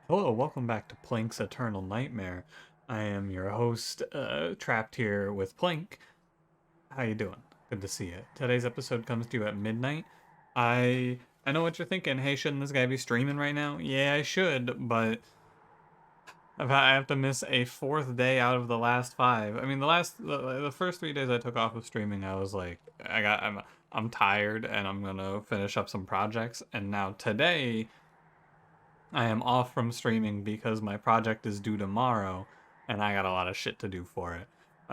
Hello, welcome back to Plank's Eternal Nightmare. I am your host, trapped here with Plank. How you doing? Good to see you. Today's episode comes to you at midnight. I know what you're thinking. Hey, shouldn't this guy be streaming right now? Yeah, I should, but I have to miss a fourth day out of the last five. I mean, the first 3 days I took off of streaming, I was like, I'm tired and I'm gonna finish up some projects. And now today, I am off from streaming because my project is due tomorrow, and I got a lot of shit to do for it.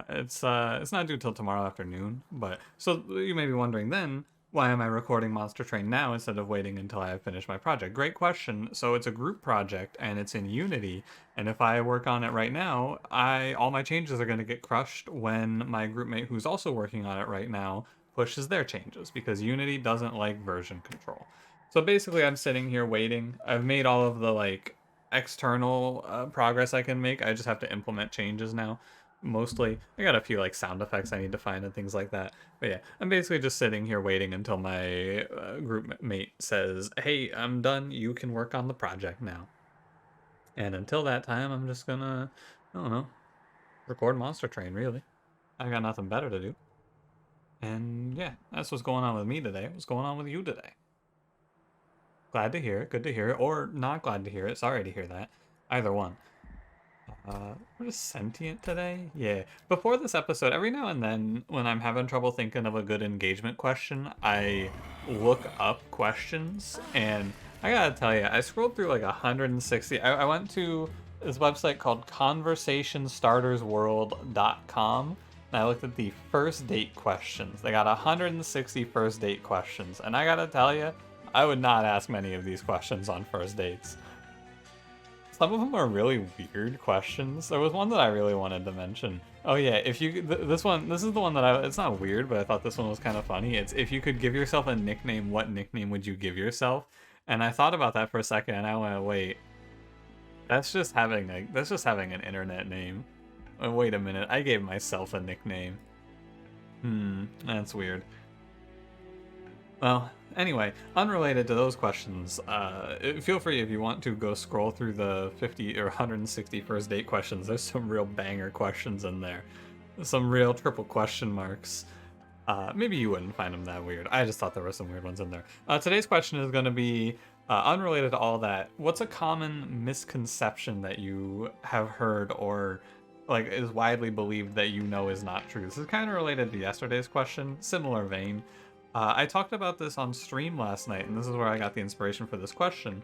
It's not due till tomorrow afternoon, but so you may be wondering then, why am I recording Monster Train now instead of waiting until I have finished my project? Great question. So it's a group project and it's in Unity, and if I work on it right now, all my changes are going to get crushed when my groupmate who's also working on it right now pushes their changes because Unity doesn't like version control. So basically, I'm sitting here waiting. I've made all of the external progress I can make. I just have to implement changes now. Mostly, I got a few sound effects I need to find and things like that. But yeah, I'm basically just sitting here waiting until my group mate says, "Hey, I'm done. You can work on the project now." And until that time, I'm just gonna, I don't know, record Monster Train. Really, I got nothing better to do. And yeah, that's what's going on with me today. What's going on with you today? Glad to hear it, good to hear it, or not glad to hear it, sorry to hear that. Either one. What is sentient today? Yeah. Before this episode, every now and then, when I'm having trouble thinking of a good engagement question, I look up questions, and I gotta tell you, I scrolled through 160. I went to this website called conversationstartersworld.com, and I looked at the first date questions. They got 160 first date questions, and I gotta tell you, I would not ask many of these questions on first dates. Some of them are really weird questions. There was one that I really wanted to mention. Oh yeah, if you this is the one that it's not weird, but I thought this one was kind of funny. It's if you could give yourself a nickname, what nickname would you give yourself? And I thought about that for a second, and I went, wait, that's just having an internet name. Wait a minute, I gave myself a nickname. That's weird. Well, anyway, unrelated to those questions, feel free if you want to go scroll through the 50 or 160 first date questions. There's some real banger questions in there. Some real triple question marks. Maybe you wouldn't find them that weird. I just thought there were some weird ones in there. Today's question is going to be unrelated to all that. What's a common misconception that you have heard or is widely believed that you know is not true? This is kind of related to yesterday's question, similar vein. I talked about this on stream last night, and this is where I got the inspiration for this question.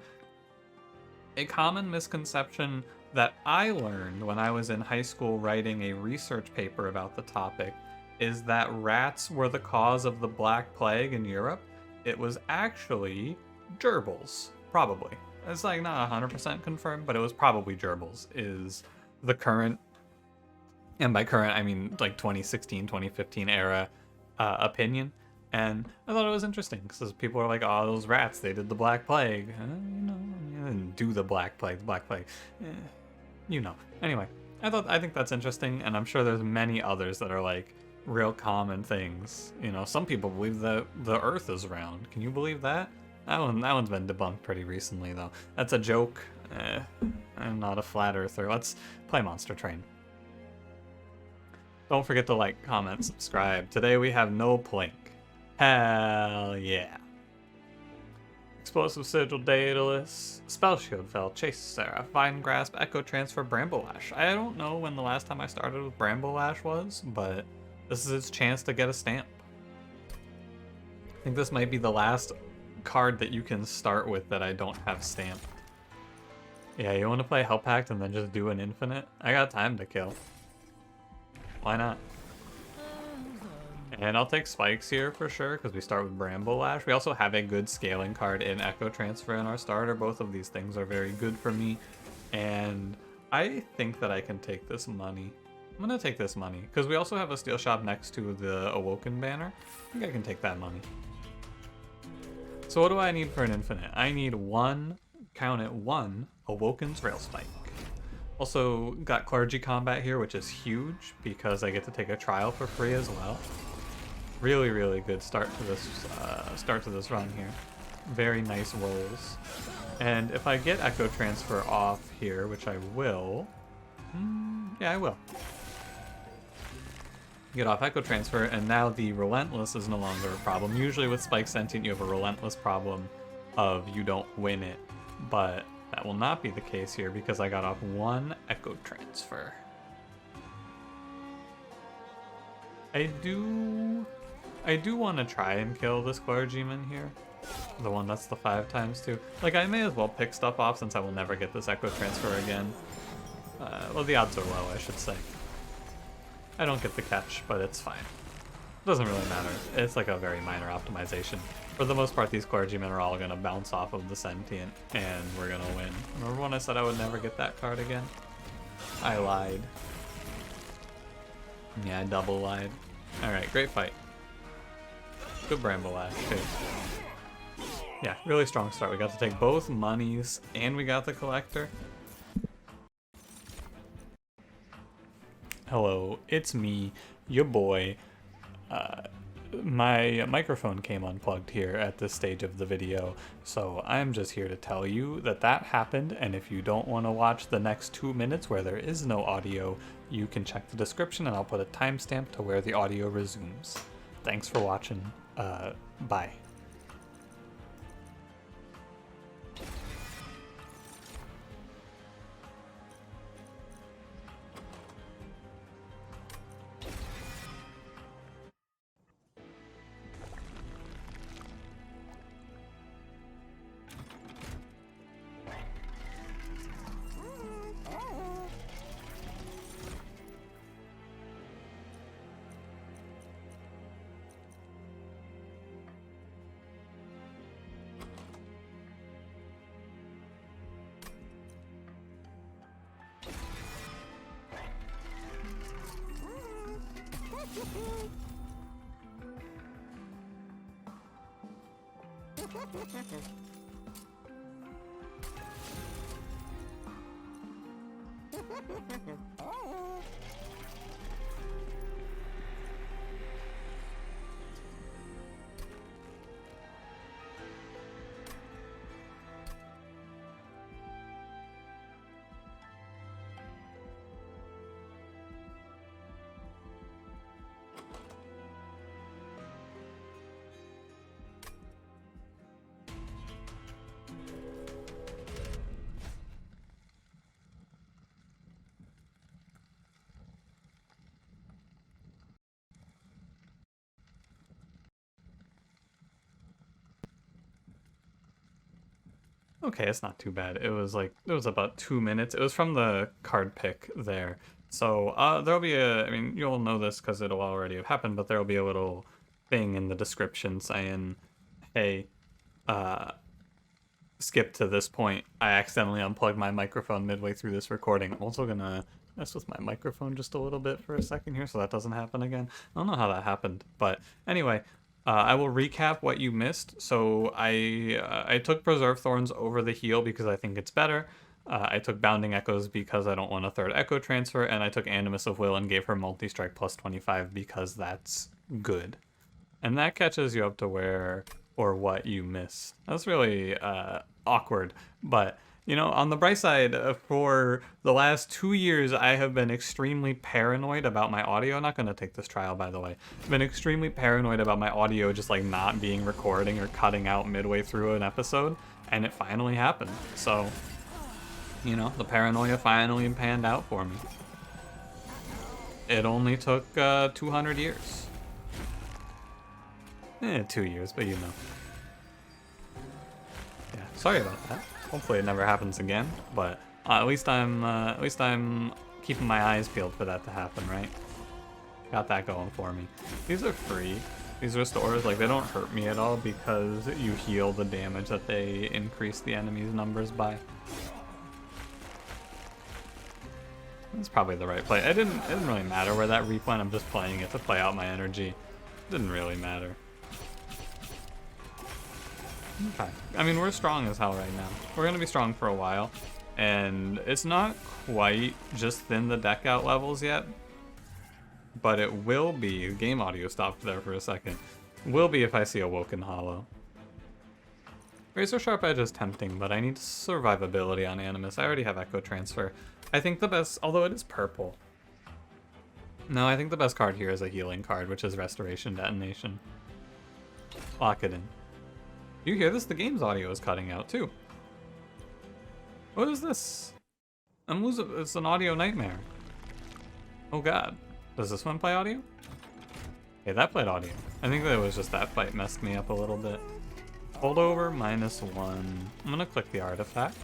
A common misconception that I learned when I was in high school writing a research paper about the topic is that rats were the cause of the Black Plague in Europe. It was actually gerbils, probably. It's not 100% confirmed, but it was probably gerbils, is the current, and by current I mean 2016, 2015 era opinion. And I thought it was interesting because people are like, "Oh, those rats, they did the Black Plague." They didn't do the Black Plague. The Black Plague, Anyway, I think that's interesting, and I'm sure there's many others that are real common things. Some people believe that the Earth is round. Can you believe that? That one's been debunked pretty recently, though. That's a joke. I'm not a flat earther. Let's play Monster Train. Don't forget to like, comment, subscribe. Today we have no Plank. Hell yeah. Explosive Sigil, Daedalus, Spell Shield Fell, Chase Seraph, Vine Grasp, Echo Transfer, Bramble Lash. I don't know when the last time I started with Bramble Lash was, but this is its chance to get a stamp. I think this might be the last card that you can start with that I don't have stamp. Yeah, you want to play Hell Pact and then just do an infinite? I got time to kill. Why not? And I'll take Spikes here for sure, because we start with Bramble Lash. We also have a good scaling card in Echo Transfer in our starter. Both of these things are very good for me. And I think that I can take this money. I'm going to take this money, because we also have a Steel Shop next to the Awoken banner. I think I can take that money. So what do I need for an infinite? I need one, count it, one Awoken's Rail Spike. Also got Clergy Combat here, which is huge, because I get to take a trial for free as well. Really, really good start to this run here. Very nice rolls. And if I get Echo Transfer off here, which I will... yeah, I will. Get off Echo Transfer, and now the Relentless is no longer a problem. Usually with Spike Sentient, you have a Relentless problem of you don't win it, but that will not be the case here because I got off one Echo Transfer. I do want to try and kill this Clergyman here. The one that's the 5x2. Like, I may as well pick stuff off since I will never get this Echo Transfer again. Well, the odds are low, I should say. I don't get the catch, but it's fine. Doesn't really matter. It's like a very minor optimization. For the most part, these Clergymen are all going to bounce off of the Sentient, and we're going to win. Remember when I said I would never get that card again? I lied. Yeah, I double lied. Alright, great fight. Good Bramble Ash, too. Yeah, really strong start. We got to take both monies, and we got the Collector. Hello, it's me, your boy. My microphone came unplugged here at this stage of the video, so I'm just here to tell you that that happened, and if you don't want to watch the next 2 minutes where there is no audio, you can check the description and I'll put a timestamp to where the audio resumes. Thanks for watching. Bye. Okay, it's not too bad. It was about 2 minutes. It was from the card pick there. So there'll be I mean, you'll know this because it'll already have happened, but there'll be a little thing in the description saying, hey, skip to this point. I accidentally unplugged my microphone midway through this recording. I'm also gonna mess with my microphone just a little bit for a second here so that doesn't happen again. I don't know how that happened, but anyway. I will recap what you missed. So I took Preserve Thorns over the heal because I think it's better. I took Bounding Echoes because I don't want a third Echo Transfer, and I took Animus of Will and gave her Multi-Strike plus 25 because that's good. And that catches you up to where or what you missed. That's really awkward, but you know, on the bright side, for the last 2 years, I have been extremely paranoid about my audio. I'm not going to take this trial, by the way. I've been extremely paranoid about my audio just like not being recording or cutting out midway through an episode, and it finally happened. So, you know, the paranoia finally panned out for me. It only took 200 years. 2 years, but you know. Yeah, sorry about that. Hopefully it never happens again, but at least I'm keeping my eyes peeled for that to happen, right? Got that going for me. These are free. These restores, like, they don't hurt me at all because you heal the damage that they increase the enemy's numbers by. That's probably the right play. It didn't really matter where that reap went. I'm just playing it to play out my energy. It didn't really matter. Okay. I mean, we're strong as hell right now. We're going to be strong for a while. And it's not quite just thin the deck out levels yet. But it will be. Game audio stopped there for a second. Will be if I see Awoken Hollow. Razor Sharp Edge is tempting, but I need survivability on Animus. I already have Echo Transfer. I think the best, although it is purple. No, I think the best card here is a healing card, which is Restoration Detonation. Lock it in. You hear this? The game's audio is cutting out too. What is this? I'm losing. It's an audio nightmare. Oh god. Does this one play audio? Okay, that played audio. I think that it was just that fight messed me up a little bit. Holdover, -1. I'm gonna click the artifact.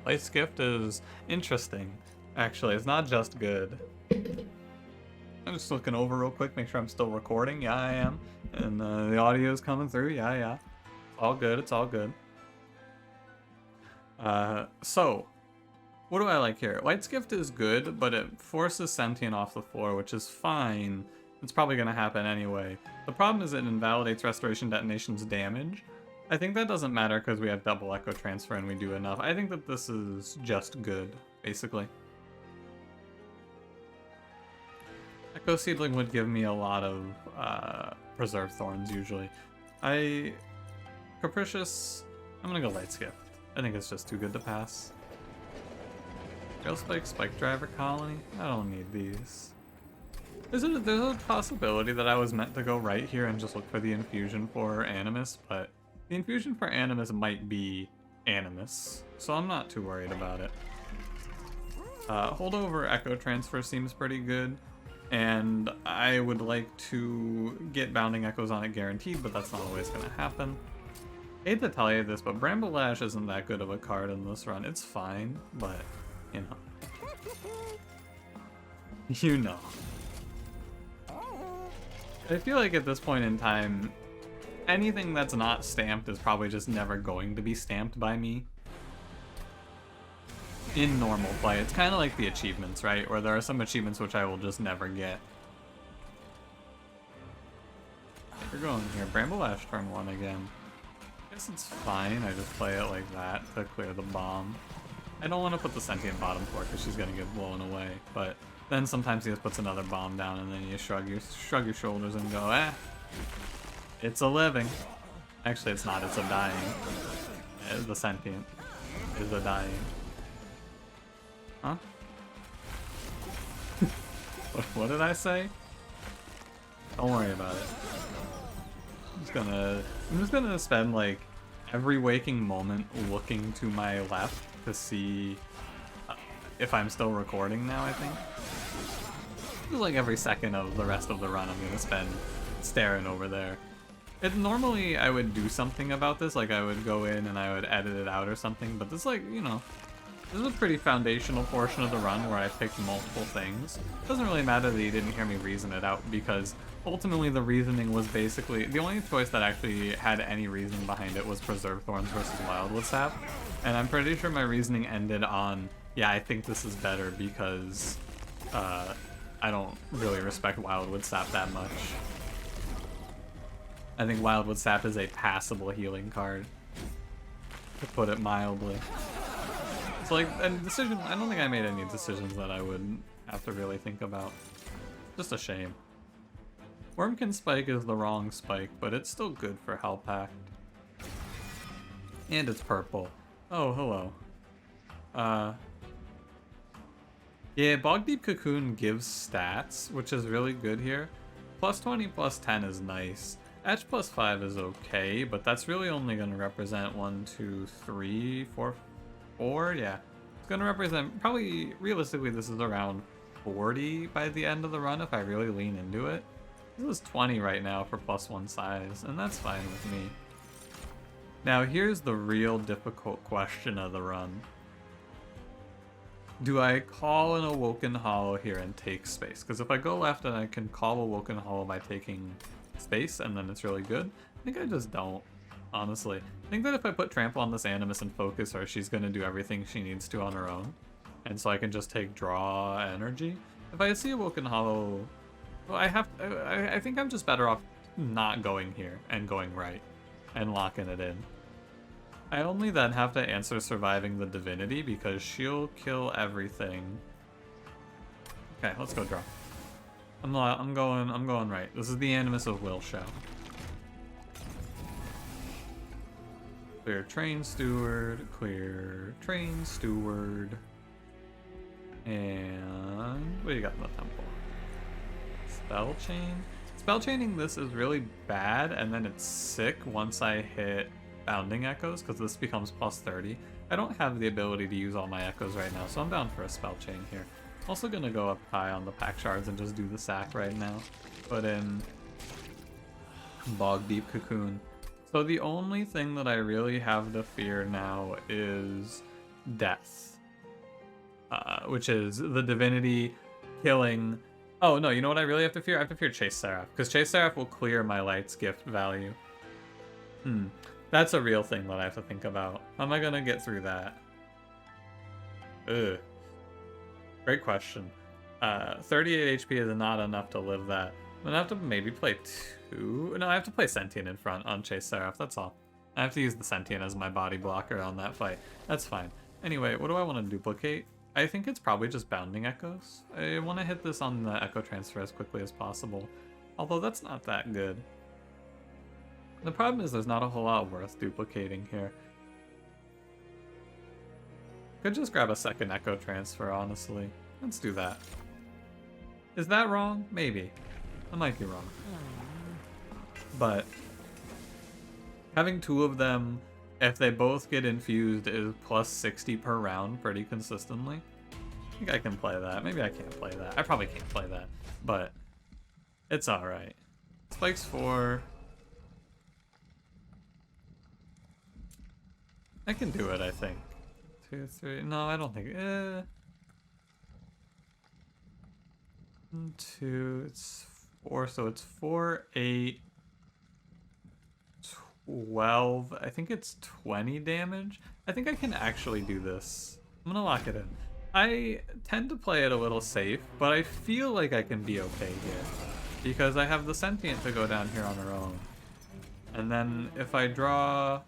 Light's Gift is interesting. Actually, it's not just good. I'm just looking over real quick, make sure I'm still recording. Yeah, I am. And the audio is coming through. Yeah. It's all good. It's all good. So, what do I like here? Light's Gift is good, but it forces Sentient off the floor, which is fine. It's probably going to happen anyway. The problem is it invalidates Restoration Detonation's damage. I think that doesn't matter because we have double Echo Transfer and we do enough. I think that this is just good, basically. Echo Seedling would give me a lot of Preserve Thorns, usually. Capricious, I'm gonna go Light's Gift. I think it's just too good to pass. Rail Spike, Spike Driver Colony, I don't need these. There's a possibility that I was meant to go right here and just look for the infusion for Animus, but the infusion for Animus might be Animus, so I'm not too worried about it. Holdover Echo Transfer seems pretty good. And I would like to get Bounding Echoes on it guaranteed, but that's not always going to happen. I hate to tell you this, but Bramble Lash isn't that good of a card in this run. It's fine, but, you know. You know. I feel like at this point in time, anything that's not stamped is probably just never going to be stamped by me. In normal play, it's kind of like the achievements, right? Where there are some achievements which I will just never get. We're going here. Bramble Ash turn 1 again. I guess it's fine. I just play it like that to clear the bomb. I don't want to put the Sentient bottom floor because she's going to get blown away. But then sometimes he just puts another bomb down and then you shrug your shoulders and go, eh. It's a living. Actually, it's not. It's a dying. The Sentient is a dying. Huh? What did I say? Don't worry about it. I'm just gonna spend like every waking moment looking to my left to see if I'm still recording now, I think. Just like every second of the rest of the run I'm gonna spend staring over there. Normally I would do something about this, like I would go in and I would edit it out or something, but this, like, you know, this is a pretty foundational portion of the run where I picked multiple things. It doesn't really matter that you didn't hear me reason it out, because ultimately the reasoning was basically, the only choice that actually had any reasoning behind it was Preserve Thorns versus Wildwood Sap. And I'm pretty sure my reasoning ended on, yeah, I think this is better because I don't really respect Wildwood Sap that much. I think Wildwood Sap is a passable healing card, to put it mildly. So like, a decision, I don't think I made any decisions that I would have to really think about. Just a shame. Wurmkin Spike is the wrong spike, but it's still good for Hell Pact. And it's purple. Oh, hello. Yeah, Bog Deep Cocoon gives stats, which is really good here. Plus 20, plus 10 is nice. Etch plus 5 is okay, but that's really only going to represent 1, 2, 3, 4, 4, yeah. It's going to represent, probably, realistically, this is around 40 by the end of the run if I really lean into it. This is 20 right now for plus 1 size, and that's fine with me. Now, here's the real difficult question of the run. Do I call an Awoken Hollow here and take space? Because if I go left and I can call Awoken Hollow by taking space, and then it's really good, I think I just don't. Honestly, I think that if I put Trample on this Animus and focus her, she's going to do everything she needs to on her own. And so I can just take draw energy. If I see Awoken Hollow, well, I think I'm just better off not going here and going right and locking it in. I only then have to answer surviving the Divinity because she'll kill everything. Okay, let's go draw. I'm going right. This is the Animus of Will Show. Clear train steward, clear train steward. And what do you got in the temple? Spell chain? Spell chaining this is really bad, and then it's sick once I hit bounding echoes, because this becomes plus 30. I don't have the ability to use all my echoes right now, so I'm down for a spell chain here. Also gonna go up high on the pack shards and just do the sack right now. Put in Bog Deep Cocoon. So the only thing that I really have to fear now is death. Which is the Divinity killing... Oh, no, you know what I really have to fear? I have to fear Chase Seraph, because Chase Seraph will clear my Light's gift value. That's a real thing that I have to think about. How am I gonna get through that? Ugh. Great question. 38 HP is not enough to live that. I'm gonna have to maybe play 2... No, I have to play Sentient in front on Chase Seraph, that's all. I have to use the Sentient as my body blocker on that fight. That's fine. Anyway, what do I want to duplicate? I think it's probably just Bounding Echoes. I want to hit this on the Echo Transfer as quickly as possible. Although that's not that good. The problem is there's not a whole lot worth duplicating here. Could just grab a second Echo Transfer, honestly. Let's do that. Is that wrong? Maybe. I might be wrong. But having two of them, if they both get infused, is plus 60 per round pretty consistently. I think I can play that. Maybe I can't play that. I probably can't play that, but it's alright. Spikes 4. I can do it, I think. 2, 3. No, I don't think. 2. It's 4. So it's 4, 8, 12. I think it's 20 damage. I think I can actually do this. I'm gonna lock it in. I tend to play it a little safe, but I feel like I can be okay here. Because I have the Sentient to go down here on her own. And then if I draw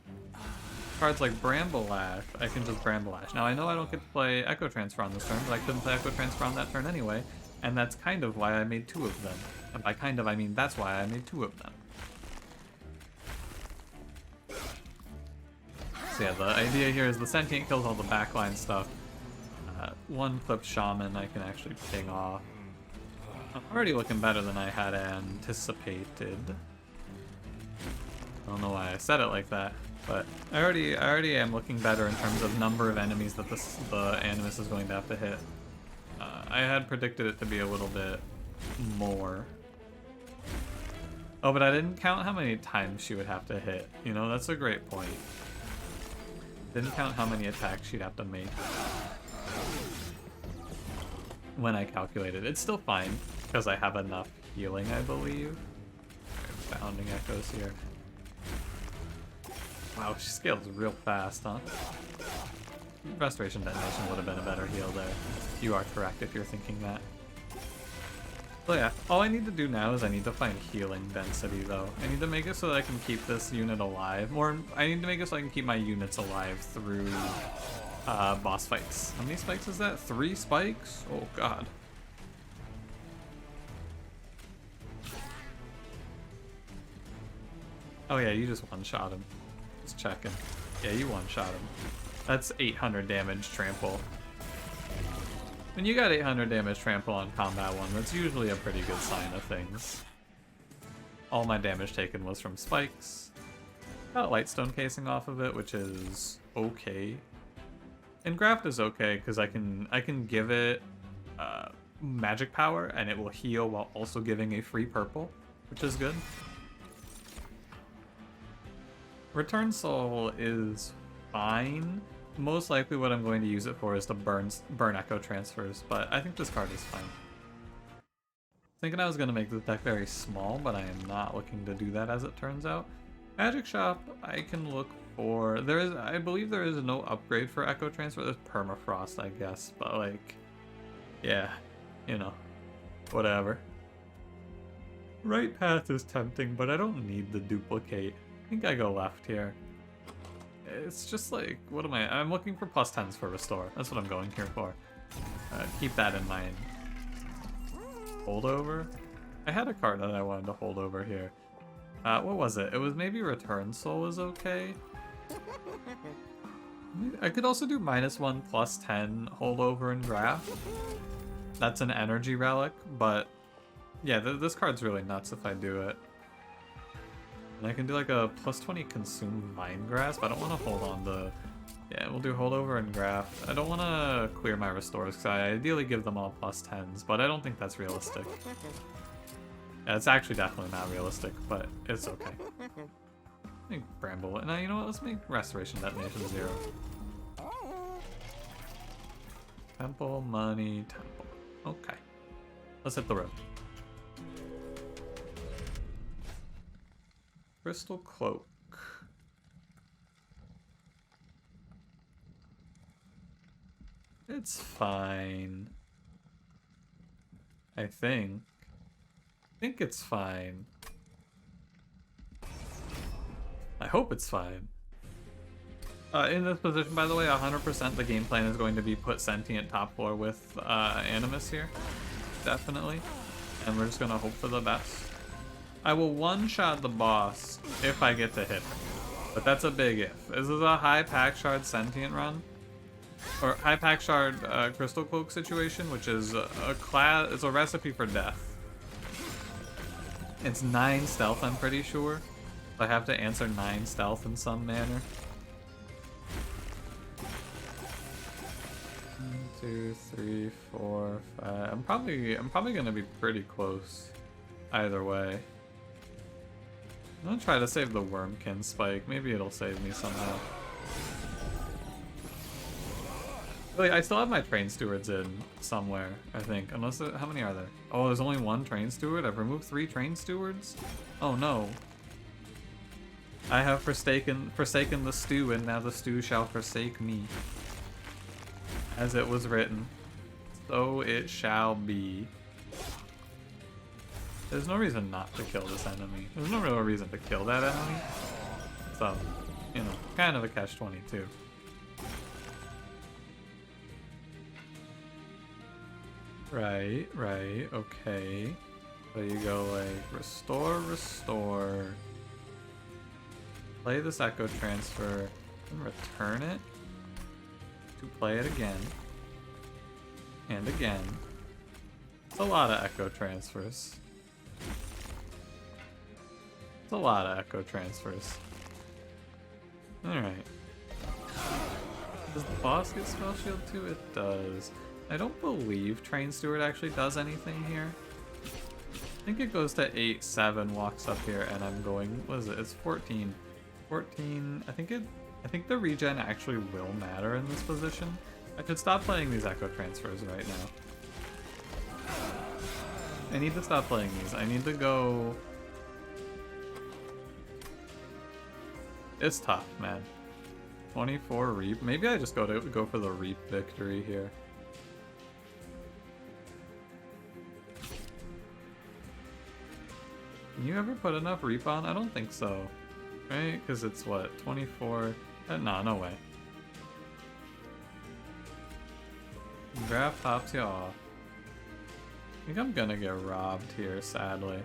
cards like Bramble Lash, I can just Bramble Lash. Now I know I don't get to play Echo Transfer on this turn, but I couldn't play Echo Transfer on that turn anyway. And that's kind of why I made 2 of them. And by kind of, I mean that's why I made 2 of them. So yeah, the idea here is the Sentient kills all the backline stuff. 1 Clip Shaman I can actually ping off. I'm already looking better than I had anticipated. I don't know why I said it like that, but I already am looking better in terms of number of enemies that the Animus is going to have to hit. I had predicted it to be a little bit more. Oh, but I didn't count how many times she would have to hit. You know, that's a great point. Didn't count how many attacks she'd have to make when I calculated. It's still fine, because I have enough healing, I believe. Bounding Echoes here. Wow, she scales real fast, huh? Restoration Detonation would have been a better heal there. You are correct if you're thinking that. So yeah, all I need to do now is I need to find healing density though. I need to make it so that I can keep this unit alive. I need to make it so I can keep my units alive through boss fights. How many spikes is that? 3 spikes? Oh god. Oh yeah, you just one-shot him. Just checking. Yeah, you one-shot him. That's 800 damage trample. When you got 800 damage trample on Combat 1, that's usually a pretty good sign of things. All my damage taken was from spikes. Got Lightstone casing off of it, which is okay. And Graft is okay, because I can give it magic power, and it will heal while also giving a free purple, which is good. Return Soul is fine. Most likely what I'm going to use it for is to burn Echo Transfers, but I think this card is fine. Thinking I was going to make the deck very small, but I am not looking to do that as it turns out. Magic Shop, I can look for... I believe there is no upgrade for Echo Transfer. There's Permafrost, I guess, but like... Yeah, you know, whatever. Right path is tempting, but I don't need the duplicate. I think I go left here. It's just like, what am I? I'm looking for plus 10s for Restore. That's what I'm going here for. Keep that in mind. Holdover? I had a card that I wanted to hold over here. What was it? It was maybe Return Soul is okay. I could also do -1 +10 holdover and graph. That's an energy relic, but yeah, this card's really nuts if I do it. And I can do like a +20 consume mind grasp. I don't want to hold on to... Yeah, we'll do holdover and graph. I don't want to clear my restores because I ideally give them all +10s, but I don't think that's realistic. Yeah, it's actually definitely not realistic, but it's okay. Make Bramble. Now, you know what? Let's make Restoration Detonation 0. Temple, money, temple. Okay. Let's hit the road. Crystal Cloak. It's fine. I think it's fine. I hope it's fine. In this position, by the way, 100% the game plan is going to be put Sentient top floor with Animus here. Definitely. And we're just going to hope for the best. I will one-shot the boss if I get to hit him. But that's a big if. This is a high Pack Shard Sentient run. Or high Pack Shard Crystal Cloak situation, which is it's a recipe for death. It's 9 stealth, I'm pretty sure. I have to answer 9 stealth in some manner. 1, 2, 3, 4, 5. I'm probably gonna be pretty close either way. I'm gonna try to save the Wurmkin spike. Maybe it'll save me somehow. Really, I still have my train stewards in somewhere, I think. Unless, how many are there? Oh, there's only 1 train steward? I've removed 3 train stewards? Oh no. I have forsaken the stew, and now the stew shall forsake me. As it was written, so it shall be. There's no reason not to kill this enemy. There's no real reason to kill that enemy. So, you know, kind of a catch-22. Right, okay. So you go like, restore. Play this Echo Transfer, and return it to play it again. And again. It's a lot of Echo Transfers. It's a lot of Echo Transfers. Alright. Does the boss get Spell Shield too? It does. I don't believe Train Steward actually does anything here. I think it goes to 8-7, walks up here, and I'm going, what is it? It's 14. 14, I think the regen actually will matter in this position. I could stop playing these Echo Transfers right now. I need to stop playing these. I need to go... It's tough, man. 24 Reap. Maybe I just go for the Reap victory here. Can you ever put enough Reap on? I don't think so. Right? Because it's what? 24? Nah, no way. Graph tops you off. I think I'm gonna get robbed here, sadly.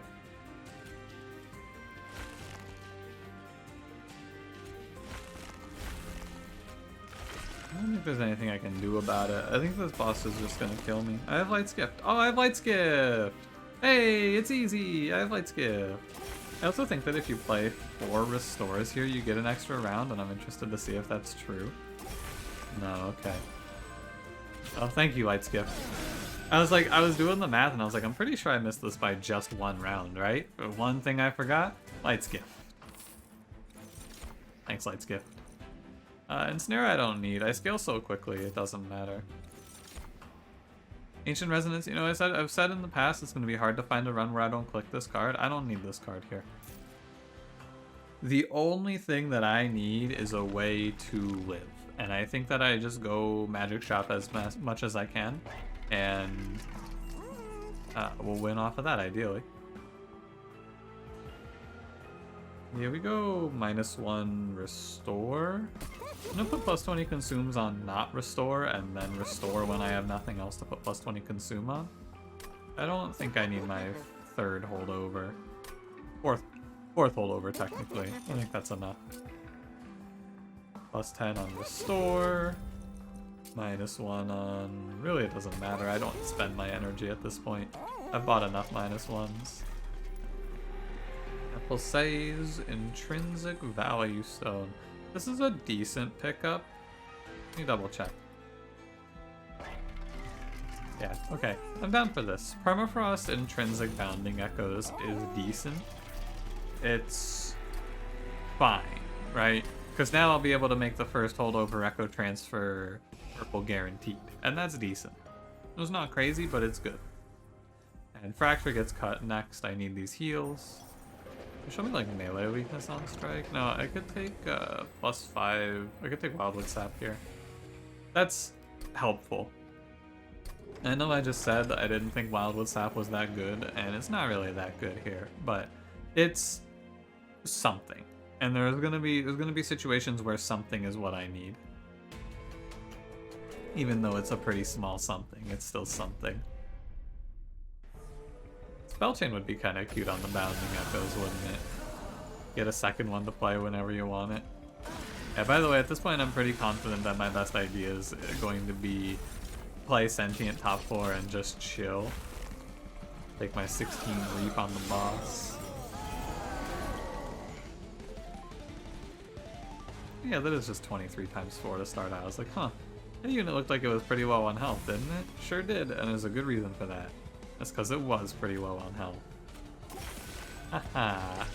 I don't think there's anything I can do about it. I think this boss is just gonna kill me. I have Light Skipped. Oh, I have Light Skipped! Hey, it's easy! I have Light Skipped. I also think that if you play 4 restores here, you get an extra round, and I'm interested to see if that's true. No, okay. Oh, thank you, Light Skip. I was doing the math, and I was like, I'm pretty sure I missed this by just 1 round, right? But one thing I forgot, Light Skip. Thanks, Light Skip. Ensnare I don't need. I scale so quickly, it doesn't matter. Ancient Resonance, you know, I've said in the past it's going to be hard to find a run where I don't click this card. I don't need this card here. The only thing that I need is a way to live. And I think that I just go Magic Shop as much as I can. And we'll win off of that, ideally. Here we go, -1 restore. I'm gonna put +20 consumes on not restore, and then restore when I have nothing else to put +20 consume on. I don't think I need my 3rd holdover. Fourth holdover, technically. I think that's enough. Plus 10 on restore. -1 on... Really, it doesn't matter. I don't spend my energy at this point. I've bought enough -1s. Apple says intrinsic value stone. This is a decent pickup. Let me double check. Yeah, okay. I'm down for this. Permafrost intrinsic bounding echoes is decent. It's fine, right? Because now I'll be able to make the first holdover echo transfer purple guaranteed. And that's decent. It was not crazy, but it's good. And Fracture gets cut next. I need these heals. Show me like melee weakness on strike. No, I could take +5. I could take Wildwood Sap here. That's helpful. I know I just said that I didn't think Wildwood Sap was that good, and it's not really that good here, but it's something. And there's gonna be situations where something is what I need. Even though it's a pretty small something, it's still something. Spellchain would be kind of cute on the bounding echoes, wouldn't it? Get a second one to play whenever you want it. Yeah, by the way, at this point I'm pretty confident that my best idea is going to be play Sentient top 4 and just chill. Take my 16 Reap on the boss. Yeah, that is just 23 times 4 to start out. I was like, huh, that unit looked like it was pretty low on health, didn't it? Sure did, and there's a good reason for that. That's because it was pretty low on health. Haha.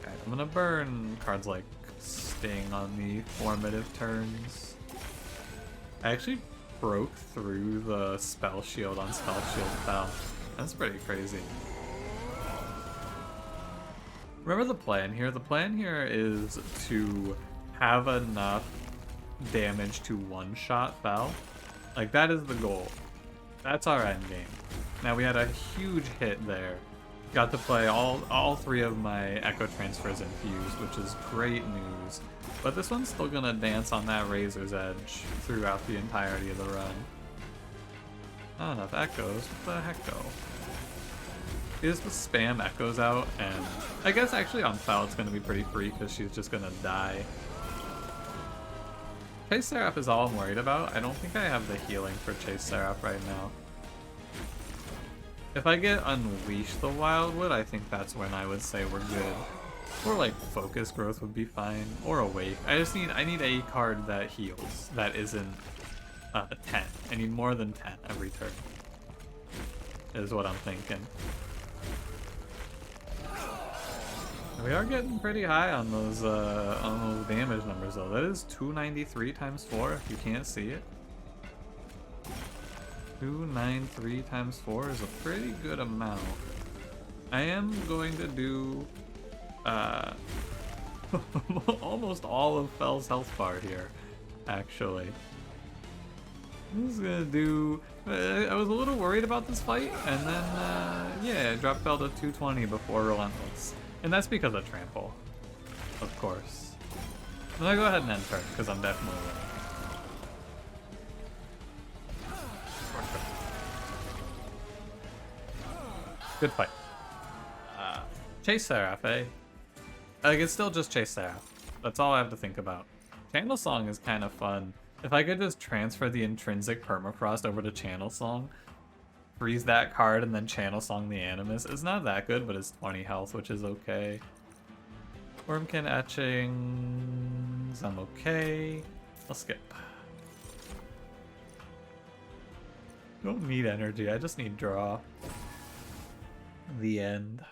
Okay, I'm gonna burn cards like Sting on the formative turns. I actually broke through the spell shield on Spell Shield Fell. That's pretty crazy. Remember the plan here? The plan here is to have enough damage to one-shot Fell. Like, that is the goal. That's our end game. Now, we had a huge hit there. Got to play all 3 of my Echo Transfers infused, which is great news. But this one's still gonna dance on that Razor's Edge throughout the entirety of the run. Not enough Echoes. What the heck, though? You just spam Echoes out, and I guess actually on Foul it's gonna be pretty free because she's just gonna die. Chase Seraph is all I'm worried about. I don't think I have the healing for Chase Seraph right now. If I get Unleash the Wildwood, I think that's when I would say we're good. Or like Focus Growth would be fine, or Awake. I need a card that heals, that isn't 10. I need more than 10 every turn, is what I'm thinking. We are getting pretty high on those damage numbers though. That is 293 times 4, if you can't see it. 293 times 4 is a pretty good amount. I am going to do almost all of Fell's health bar here, actually. I'm just gonna do... I was a little worried about this fight, and then, yeah, I dropped Fell to 220 before Relentless. And that's because of Trample, of course. I'm gonna go ahead and end turn, because I'm definitely winning. Good fight. Chase Seraph, eh? Like, it's still just Chase Seraph. That's all I have to think about. Channel Song is kind of fun. If I could just transfer the intrinsic Permafrost over to Channel Song, freeze that card, and then Channel Song the Animus, it's not that good, but it's 20 health, which is okay. Wurmkin Etchings, I'm okay. I'll skip. Don't need energy, I just need draw. The end.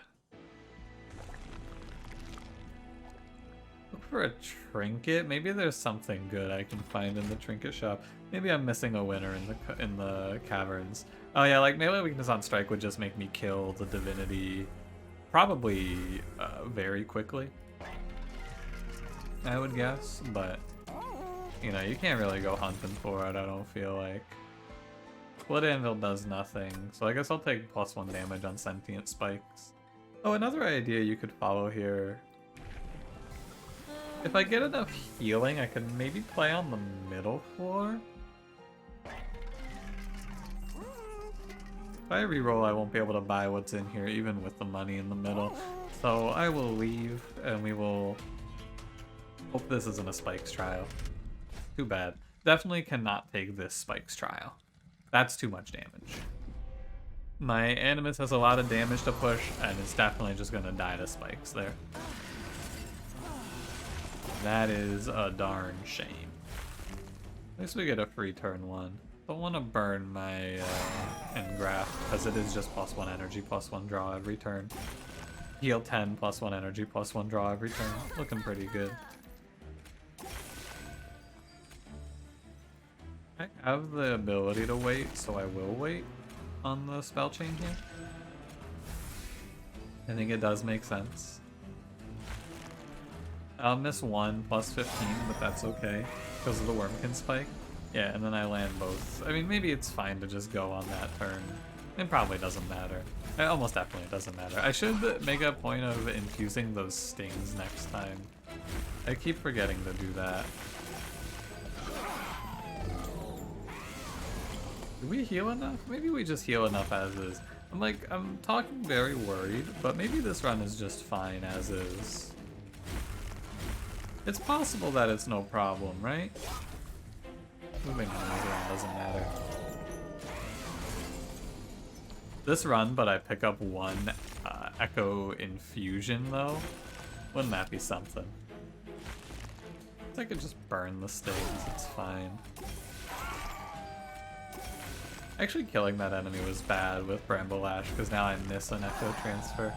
Look for a trinket. Maybe there's something good I can find in the trinket shop. Maybe I'm missing a winner in the caverns. Oh yeah, like melee weakness on strike would just make me kill the Divinity probably very quickly, I would guess. But you know, you can't really go hunting for it, I don't feel like. Split Anvil does nothing, so I guess I'll take +1 damage on Sentient Spikes. Oh, another idea you could follow here. If I get enough healing, I can maybe play on the middle floor. If I reroll, I won't be able to buy what's in here, even with the money in the middle. So I will leave, and we'll Hope this isn't a Spikes trial. Too bad. Definitely cannot take this Spikes trial. That's too much damage. My Animus has a lot of damage to push, and it's definitely just gonna die to Spikes there. That is a darn shame. At least we get a free turn 1. Don't want to burn my engraft, because it is just +1 energy, +1 draw every turn. Heal 10, +1 energy, +1 draw every turn. Looking pretty good. I have the ability to wait, so I will wait on the spell chain here. I think it does make sense. I'll miss 1 +15, but that's okay because of the Wurmkin spike. Yeah, and then I land both. I mean, maybe it's fine to just go on that turn. It probably doesn't matter. Almost definitely it doesn't matter. I should make a point of infusing those stings next time. I keep forgetting to do that. Do we heal enough? Maybe we just heal enough as is. I'm talking very worried, but maybe this run is just fine as is. It's possible that it's no problem, right? Moving enemies around doesn't matter. This run, but I pick up 1 Echo Infusion though. Wouldn't that be something? I could just burn the stings, it's fine. Actually, killing that enemy was bad with Bramble-Lash, because now I miss an Echo Transfer.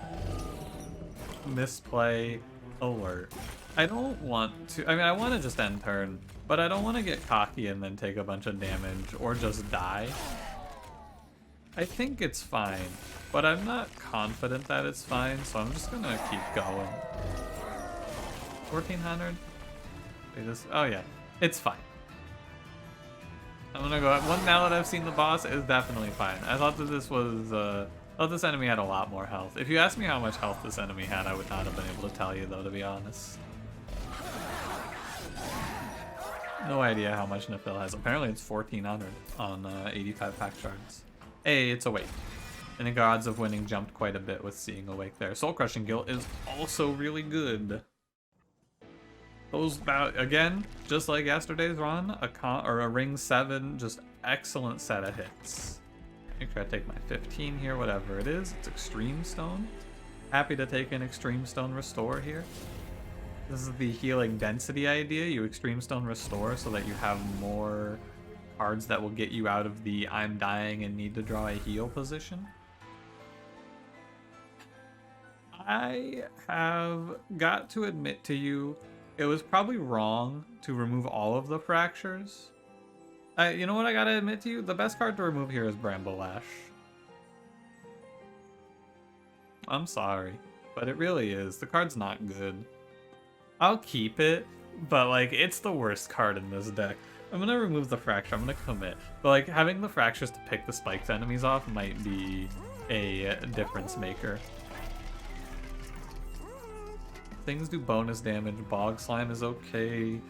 Misplay alert. I don't want to... I mean, I want to just end turn, but I don't want to get cocky and then take a bunch of damage, or just die. I think it's fine, but I'm not confident that it's fine, so I'm just gonna keep going. 1400? Oh yeah, it's fine. I'm gonna go one now that I've seen the boss. Is definitely fine. I thought that this was thought this enemy had a lot more health. If you asked me how much health this enemy had, I would not have been able to tell you though, to be honest. No idea how much Nafil has. Apparently it's 1400 on 85 pack shards. Hey, it's Awake. I think our odds of winning jumped quite a bit with seeing Awake there. Soul Crushing Guilt is also really good. Those, again, just like yesterday's run, a ring 7, just excellent set of hits. Make sure I take my 15 here, whatever it is. It's Extreme Stone. Happy to take an Extreme Stone Restore here. This is the healing density idea. You Extreme Stone Restore so that you have more cards that will get you out of the I'm dying and need to draw a heal position. I have got to admit to you, it was probably wrong to remove all of the fractures. You know what I gotta admit to you? The best card to remove here is Bramble-Lash. I'm sorry, but it really is. The card's not good. I'll keep it, but like, it's the worst card in this deck. I'm gonna remove the fracture, I'm gonna commit. But like, having the fractures to pick the spiked enemies off might be a difference maker. Things do bonus damage. Bog Slime is okay.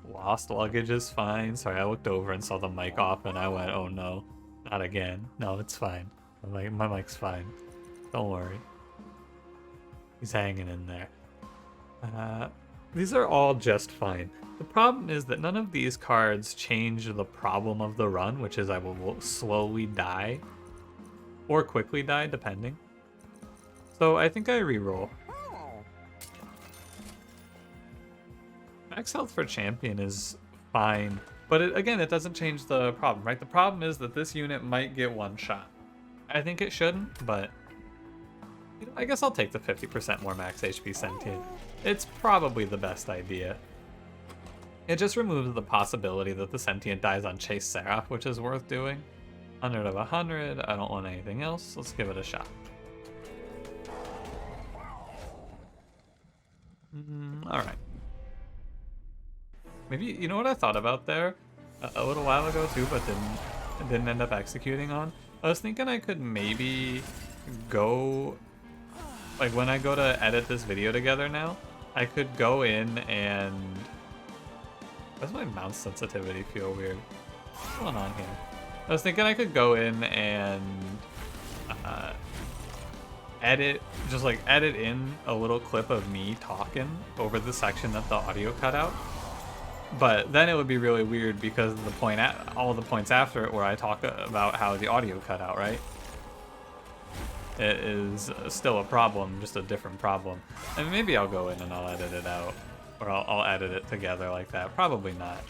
Lost Luggage is fine. Sorry, I looked over and saw the mic off and I went, oh no, not again. No, it's fine. My mic's fine. Don't worry. He's hanging in there. These are all just fine. The problem is that none of these cards change the problem of the run, which is I will slowly die. Or quickly die, depending. So I think I reroll. Max health for champion is fine, but again, it doesn't change the problem, right? The problem is that this unit might get one shot. I think it shouldn't, but you know, I guess I'll take the 50% more max HP sentient. It's probably the best idea. It just removes the possibility that the sentient dies on Chase Seraph, which is worth doing. 100 of 100, I don't want anything else. Let's give it a shot. Alright. Maybe, you know what I thought about there a little while ago too, but didn't end up executing on? I was thinking I could maybe go, like when I go to edit this video together now, I could go in and... Why does my mouse sensitivity feel weird? What's going on here? I was thinking I could go in and just like edit in a little clip of me talking over the section that the audio cut out. But then it would be really weird because all the points after it where I talk about how the audio cut out, right? It is still a problem, just a different problem. And maybe I'll go in and I'll edit it out. Or I'll edit it together like that. Probably not.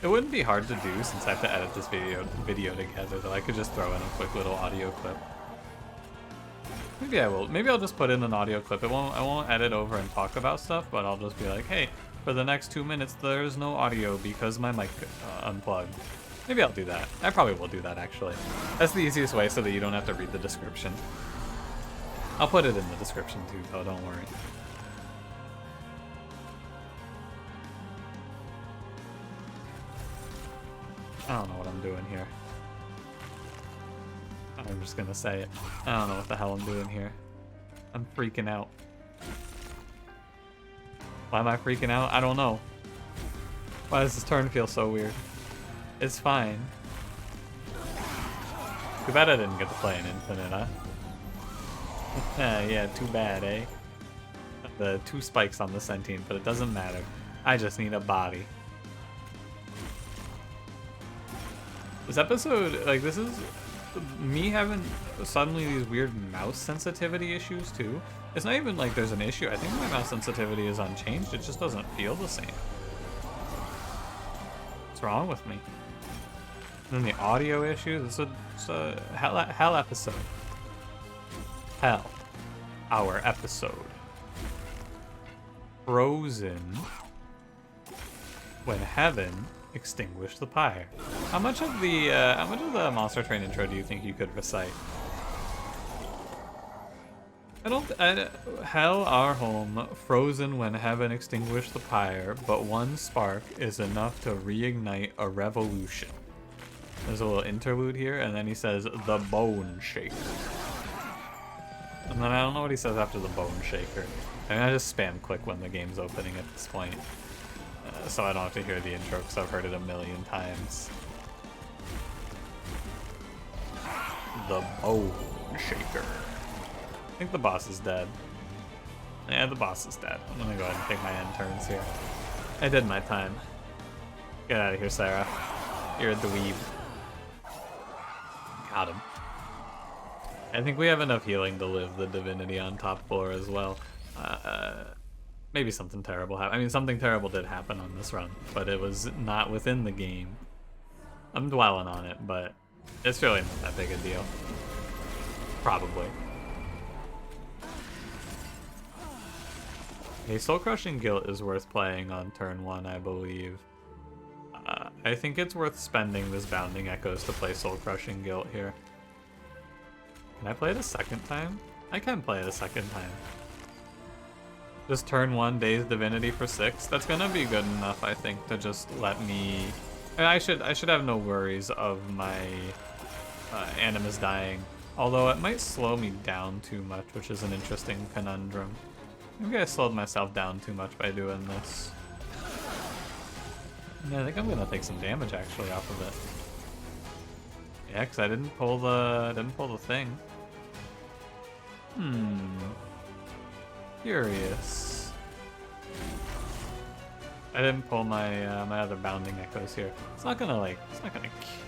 It wouldn't be hard to do since I have to edit this video together, though I could just throw in a quick little audio clip. Maybe I will. Maybe I'll just put in an audio clip. I won't edit over and talk about stuff, but I'll just be like, hey, for the next 2 minutes there's no audio because my mic unplugged. Maybe I'll do that. I probably will do that, actually. That's the easiest way so that you don't have to read the description. I'll put it in the description too, though, don't worry. I don't know what I'm doing here. I'm just gonna say it. I don't know what the hell I'm doing here. I'm freaking out. Why am I freaking out? I don't know. Why does this turn feel so weird? It's fine. Too bad I didn't get to play an Infinite, huh? Yeah, too bad, eh? The 2 spikes on the sentient, but it doesn't matter. I just need a body. This episode, like, this is me having suddenly these weird mouse sensitivity issues, too. It's not even like there's an issue. I think my mouse sensitivity is unchanged. It just doesn't feel the same. What's wrong with me? And then the audio issues. It's a hell episode. Hell. Our episode. Frozen when heaven extinguished the pyre. How much of the monster train intro do you think you could recite? Hell our home, frozen when heaven extinguished the pyre, but one spark is enough to reignite a revolution. There's a little interlude here, and then he says, the bone shaker. And then I don't know what he says after the bone shaker. I mean, I just spam click when the game's opening at this point. So I don't have to hear the intro because I've heard it a million times. The bone shaker. I think the boss is dead. Yeah, the boss is dead. I'm gonna go ahead and take my end turns here. I did my time. Get out of here, Sarah. You're a dweeb. Got him. I think we have enough healing to live the Divinity on top floor as well. Maybe something terrible happened. I mean, something terrible did happen on this run, but it was not within the game. I'm dwelling on it, but it's really not that big a deal. Probably. A Soul Crushing Guilt is worth playing on turn 1, I believe. I think it's worth spending this Bounding Echoes to play Soul Crushing Guilt here. Can I play it a second time? I can play it a second time. Just turn 1 Dazed Divinity for 6. That's gonna be good enough, I think, to just let me. And I should have no worries of my Animus dying. Although it might slow me down too much, which is an interesting conundrum. Maybe I slowed myself down too much by doing this. Yeah, I think I'm gonna take some damage actually off of it. Yeah, because I didn't pull the thing. Curious. I didn't pull my my other Bounding Echoes here. It's not gonna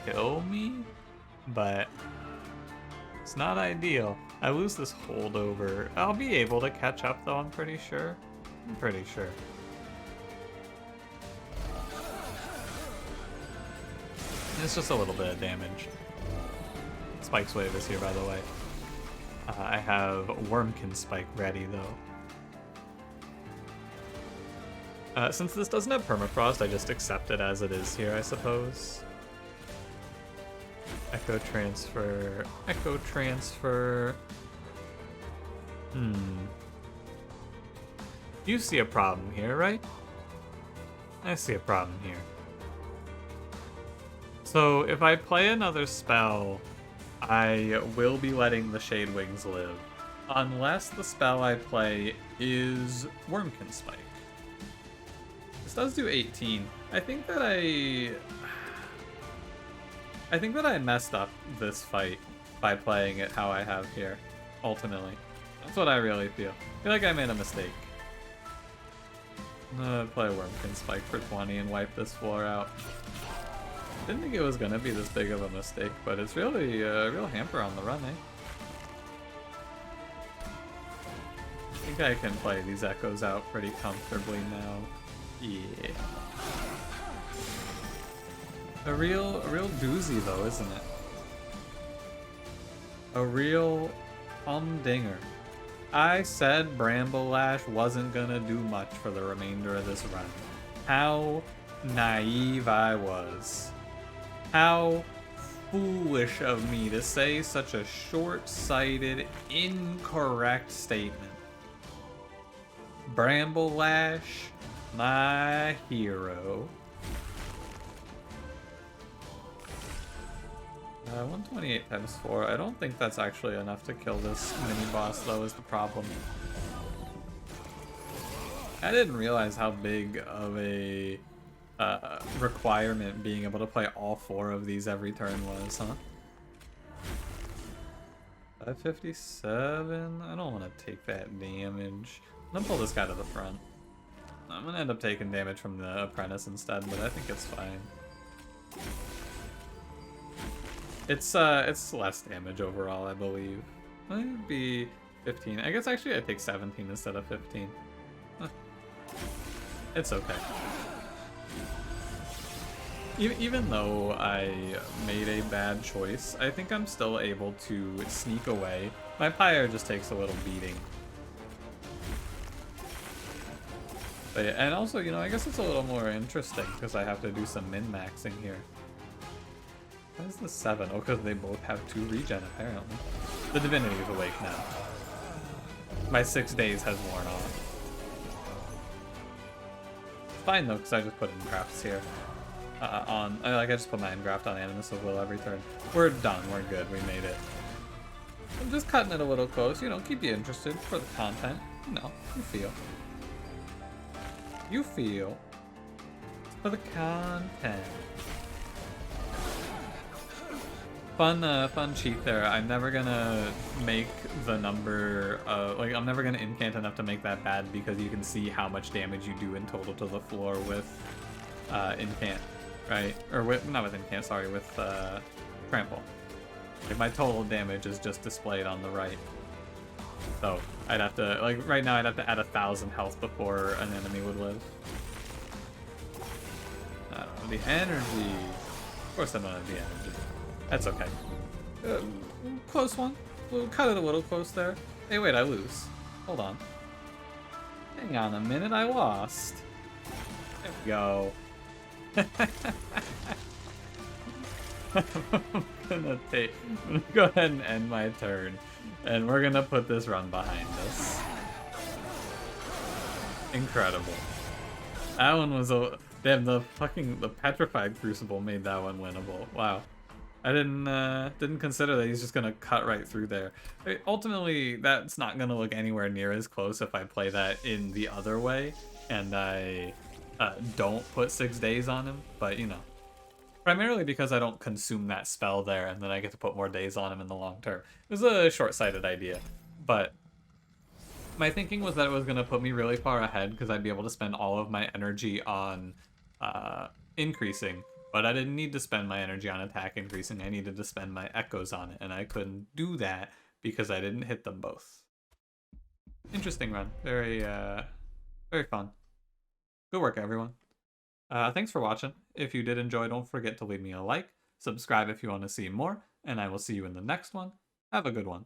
kill me, but it's not ideal. I lose this holdover. I'll be able to catch up though, I'm pretty sure. It's just a little bit of damage. Spike's Wave is here, by the way. I have Wurmkin Spike ready though. Since this doesn't have permafrost, I just accept it as it is here, I suppose. Echo transfer. You see a problem here, right? I see a problem here. So if I play another spell, I will be letting the Shade Wings live. Unless the spell I play is Wurmkin Spike. This does do 18. I think that I messed up this fight by playing it how I have here. ultimately. That's what I really feel. I feel like I made a mistake. I'm gonna play Wurmkin Spike for 20 and wipe this floor out. Didn't think it was gonna be this big of a mistake, but it's really a real hamper on the run, eh? I think I can play these echoes out pretty comfortably now. Yeah. A real doozy though, isn't it? A real humdinger. I said Bramble Lash wasn't gonna do much for the remainder of this run. How naive I was. How foolish of me to say such a short-sighted, incorrect statement. Bramble Lash, my hero. 128 times 4. I don't think that's actually enough to kill this mini-boss, though, is the problem. I didn't realize how big of a requirement being able to play all 4 of these every turn was, huh? 557? I don't want to take that damage. I'm gonna pull this guy to the front. I'm gonna end up taking damage from the apprentice instead, but I think it's fine. It's less damage overall, I believe. Might be 15. I guess actually I take 17 instead of 15. Huh. It's okay. Even though I made a bad choice, I think I'm still able to sneak away. My pyre just takes a little beating. But yeah, and also, you know, I guess it's a little more interesting because I have to do some min-maxing here. Why is the 7? Oh, because they both have 2 regen, apparently. The Divinity is awake now. My 6 days has worn off. It's fine, though, because I just put in crafts here. I just put my engraft on Animus of Will every turn. We're done. We're good. We made it. I'm just cutting it a little close. You know, keep you interested for the content. You know, you feel. You feel. For the content. Fun cheat there. I'm never gonna make the number, I'm never gonna incant enough to make that bad because you can see how much damage you do in total to the floor with incant, right? Or with, not with incant, sorry, with trample. Like my total damage is just displayed on the right. So I'd have to, like right now I'd have to add 1,000 health before an enemy would live. The energy. Of course I don't have the energy. That's okay. Close one. We'll cut it a little close there. Hey, wait, I lose. Hold on. Hang on a minute, I lost. There we go. I'm gonna go ahead and end my turn, and we're gonna put this run behind us. Incredible. That one was a... Damn, the Petrified Crucible made that one winnable. Wow. I didn't consider that he's just gonna cut right through there. Ultimately, that's not gonna look anywhere near as close if I play that in the other way, and I don't put 6 days on him, but you know. Primarily because I don't consume that spell there, and then I get to put more days on him in the long term. It was a short-sighted idea, but my thinking was that it was gonna put me really far ahead because I'd be able to spend all of my energy on increasing. But I didn't need to spend my energy on attack increasing. I needed to spend my echoes on it, and I couldn't do that because I didn't hit them both. Interesting run. Very fun. Good work, everyone. Thanks for watching. If you did enjoy, don't forget to leave me a like, subscribe if you want to see more, and I will see you in the next one. Have a good one.